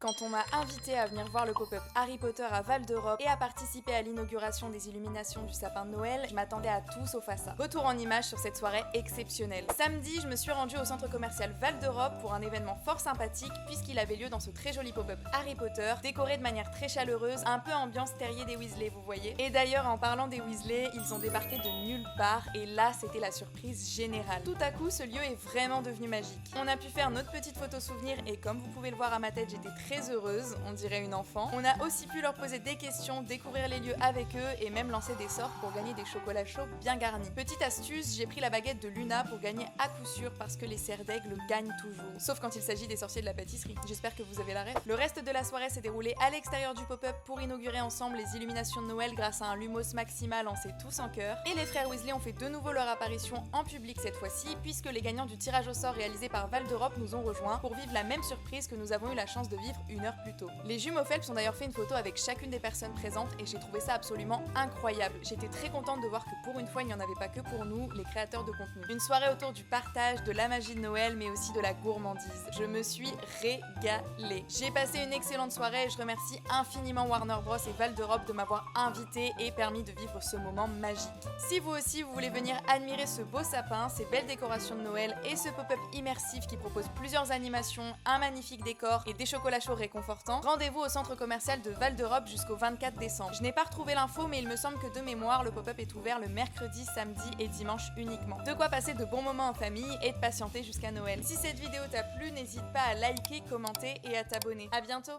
Quand on m'a invité à venir voir le pop-up Harry Potter à Val d'Europe et à participer à l'inauguration des illuminations du sapin de Noël, je m'attendais à tout sauf à ça. Retour en images sur cette soirée exceptionnelle. Samedi, je me suis rendue au centre commercial Val d'Europe pour un événement fort sympathique puisqu'il avait lieu dans ce très joli pop-up Harry Potter, décoré de manière très chaleureuse, un peu ambiance terrier des Weasley, vous voyez. Et d'ailleurs, en parlant des Weasley, ils ont débarqué de nulle part et là, c'était la surprise générale. Tout à coup, ce lieu est vraiment devenu magique. On a pu faire notre petite photo souvenir et comme vous pouvez le voir à ma tête, j'étais très heureuse, on dirait une enfant. On a aussi pu leur poser des questions, découvrir les lieux avec eux et même lancer des sorts pour gagner des chocolats chauds bien garnis. Petite astuce, j'ai pris la baguette de Luna pour gagner à coup sûr parce que les serres d'aigle gagnent toujours. Sauf quand il s'agit des sorciers de la pâtisserie. J'espère que vous avez la ref. Le reste de la soirée s'est déroulé à l'extérieur du pop-up pour inaugurer ensemble les illuminations de Noël grâce à un lumos maximal lancé tous en chœur. Et les frères Weasley ont fait de nouveau leur apparition en public cette fois-ci puisque les gagnants du tirage au sort réalisé par Val d'Europe nous ont rejoints pour vivre la même surprise que nous avons eu la chance de vivre une heure plus tôt. Les jumeaux Phelps ont d'ailleurs fait une photo avec chacune des personnes présentes et j'ai trouvé ça absolument incroyable. J'étais très contente de voir que pour une fois il n'y en avait pas que pour nous, les créateurs de contenu. Une soirée autour du partage, de la magie de Noël mais aussi de la gourmandise. Je me suis régalée. J'ai passé une excellente soirée et je remercie infiniment Warner Bros et Val d'Europe de m'avoir invité et permis de vivre ce moment magique. Si vous aussi vous voulez venir admirer ce beau sapin, ces belles décorations de Noël et ce pop-up immersif qui propose plusieurs animations, un magnifique décor et des chocolats chauds réconfortants, rendez-vous au centre commercial de Val d'Europe jusqu'au 24 décembre. Je n'ai pas retrouvé l'info mais il me semble que de mémoire le pop-up est ouvert le mercredi, samedi et dimanche uniquement. De quoi passer de bons moments en famille et de patienter jusqu'à Noël. Si cette vidéo t'a plu, n'hésite pas à liker, commenter et à t'abonner. À bientôt!